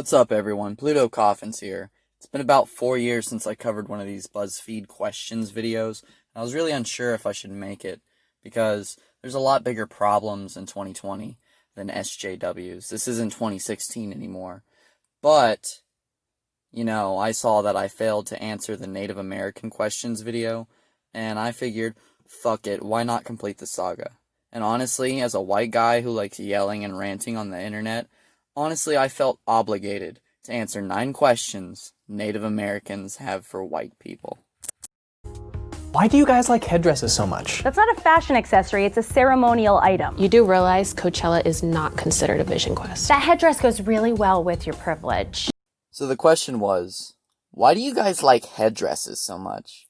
What's up, everyone? Plutocoffins here. It's been about 4 years since I covered one of these BuzzFeed questions videos, and I was really unsure if I should make it, because there's a lot bigger problems in 2020 than SJWs. This isn't 2016 anymore. But, I saw that I failed to answer the Native American questions video, and I figured, fuck it, why not complete the saga? And honestly, as a white guy who likes yelling and ranting on the internet, I felt obligated to answer 9 questions Native Americans have for white people. Why do you guys like headdresses so much? That's not a fashion accessory, it's a ceremonial item. You do realize Coachella is not considered a vision quest. That headdress goes really well with your privilege. So the question was, why do you guys like headdresses so much?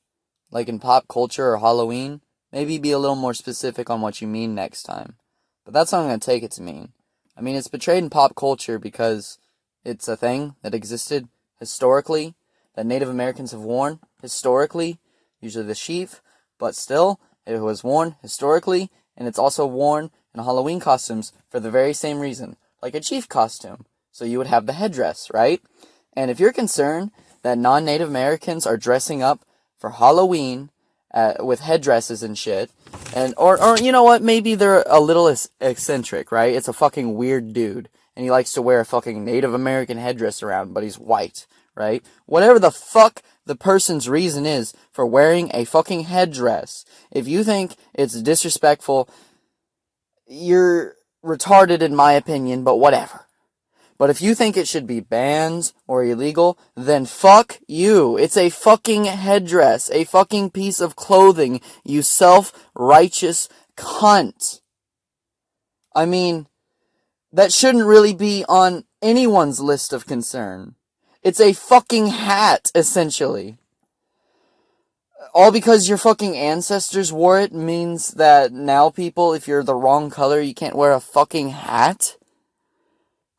Like in pop culture or Halloween? Maybe be a little more specific on what you mean next time. But that's what I'm going to take it to mean. It's portrayed in pop culture because it's a thing that existed historically, that Native Americans have worn historically, usually the sheath, but still, it was worn historically, and it's also worn in Halloween costumes for the very same reason, like a chief costume. So you would have the headdress, right? And if you're concerned that non-Native Americans are dressing up for Halloween with headdresses and shit, or you know what, maybe they're a little eccentric, right? It's a fucking weird dude, and he likes to wear a fucking Native American headdress around, but he's white, right? Whatever the fuck the person's reason is for wearing a fucking headdress, if you think it's disrespectful, you're retarded in my opinion, but whatever. But if you think it should be banned or illegal, then fuck you. It's a fucking headdress, a fucking piece of clothing, you self-righteous cunt. That shouldn't really be on anyone's list of concern. It's a fucking hat, essentially. All because your fucking ancestors wore it means that now people, if you're the wrong color, you can't wear a fucking hat?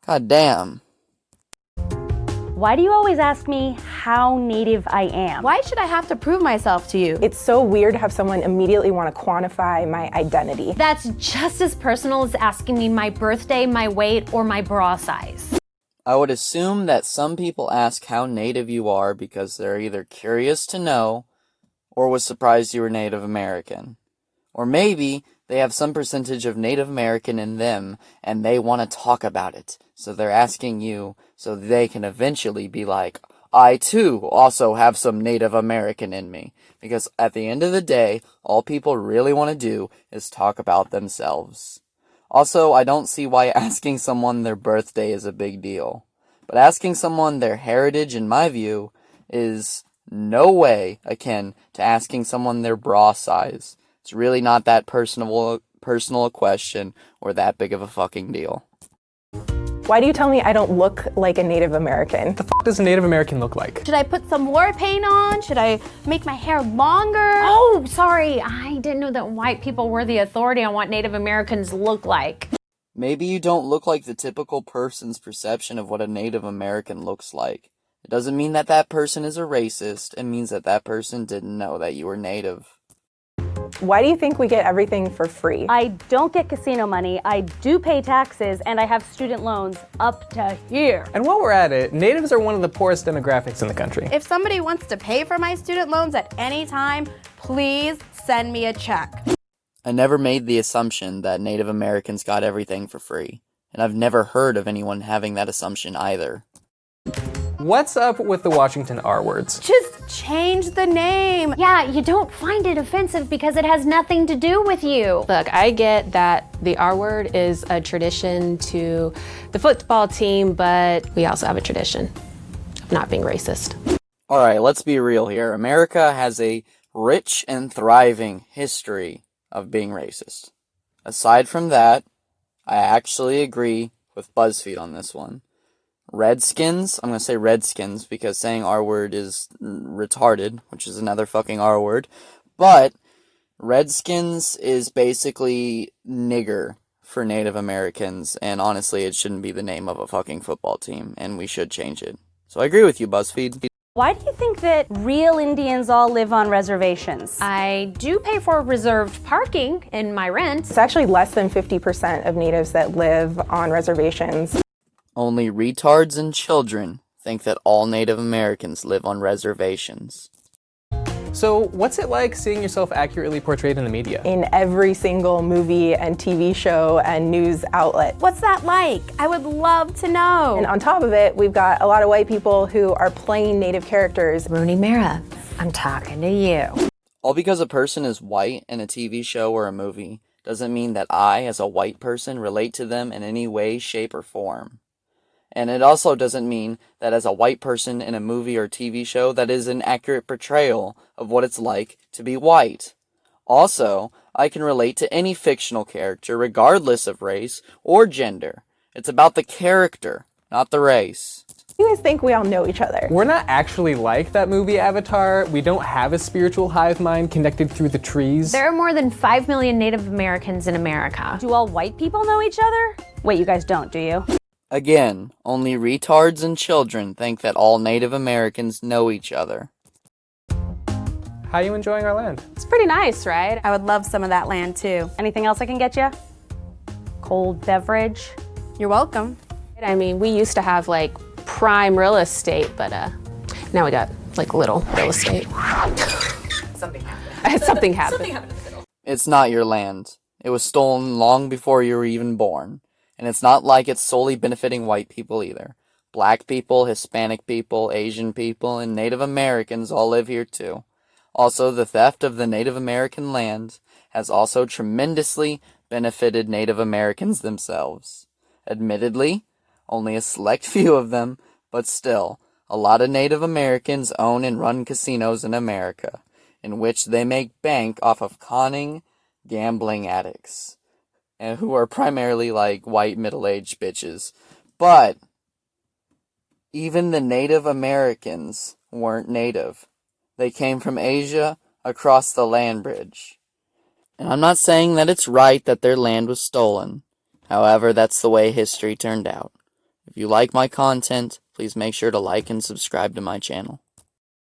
God damn. Why do you always ask me how Native I am? Why should I have to prove myself to you? It's so weird to have someone immediately want to quantify my identity. That's just as personal as asking me my birthday, my weight, or my bra size. I would assume that some people ask how Native you are because they're either curious to know or was surprised you were Native American. Or maybe they have some percentage of Native American in them and they want to talk about it. So they're asking you so they can eventually be like, I too also have some Native American in me. Because at the end of the day, all people really want to do is talk about themselves. Also, I don't see why asking someone their birthday is a big deal. But asking someone their heritage, in my view, is no way akin to asking someone their bra size. It's really not that personal a question or that big of a fucking deal. Why do you tell me I don't look like a Native American? What the fuck does a Native American look like? Should I put some war paint on? Should I make my hair longer? Oh, sorry, I didn't know that white people were the authority on what Native Americans look like. Maybe you don't look like the typical person's perception of what a Native American looks like. It doesn't mean that that person is a racist. It means that that person didn't know that you were Native. Why do you think we get everything for free? I don't get casino money, I do pay taxes, and I have student loans up to here. And while we're at it, natives are one of the poorest demographics in the country. If somebody wants to pay for my student loans at any time, please send me a check. I never made the assumption that Native Americans got everything for free. And I've never heard of anyone having that assumption either. What's up with the Washington R words? Just change the name. Yeah, you don't find it offensive because it has nothing to do with you. Look, I get that the R word is a tradition to the football team, but we also have a tradition of not being racist. Alright, let's be real here. America has a rich and thriving history of being racist. Aside from that, I actually agree with BuzzFeed on this one. Redskins, I'm going to say Redskins because saying R word is retarded, which is another fucking R word. But Redskins is basically nigger for Native Americans, and honestly, it shouldn't be the name of a fucking football team, and we should change it. So I agree with you, BuzzFeed. Why do you think that real Indians all live on reservations? I do pay for reserved parking in my rent. It's actually less than 50% of natives that live on reservations. Only retards and children think that all Native Americans live on reservations. So, what's it like seeing yourself accurately portrayed in the media? In every single movie and TV show and news outlet. What's that like? I would love to know. And on top of it, we've got a lot of white people who are playing Native characters. Rooney Mara, I'm talking to you. All because a person is white in a TV show or a movie doesn't mean that I, as a white person, relate to them in any way, shape, or form. And it also doesn't mean that as a white person in a movie or TV show that is an accurate portrayal of what it's like to be white. Also, I can relate to any fictional character regardless of race or gender. It's about the character, not the race. You guys think we all know each other? We're not actually like that movie Avatar. We don't have a spiritual hive mind connected through the trees. There are more than 5 million Native Americans in America. Do all white people know each other? Wait, you guys don't, do you? Again, only retards and children think that all Native Americans know each other. How are you enjoying our land? It's pretty nice, right? I would love some of that land too. Anything else I can get you? Cold beverage? You're welcome. I mean, we used to have like prime real estate, but now we got like little real estate. Something happened. It's not your land. It was stolen long before you were even born. And it's not like it's solely benefiting white people either. Black people, Hispanic people, Asian people, and Native Americans all live here too. Also, the theft of the Native American land has also tremendously benefited Native Americans themselves. Admittedly, only a select few of them, but still, a lot of Native Americans own and run casinos in America, in which they make bank off of conning gambling addicts, and who are primarily like white middle-aged bitches. But even the Native Americans weren't native. They came from Asia across the land bridge. And I'm not saying that it's right that their land was stolen. However, that's the way history turned out. If you like my content, please make sure to like and subscribe to my channel.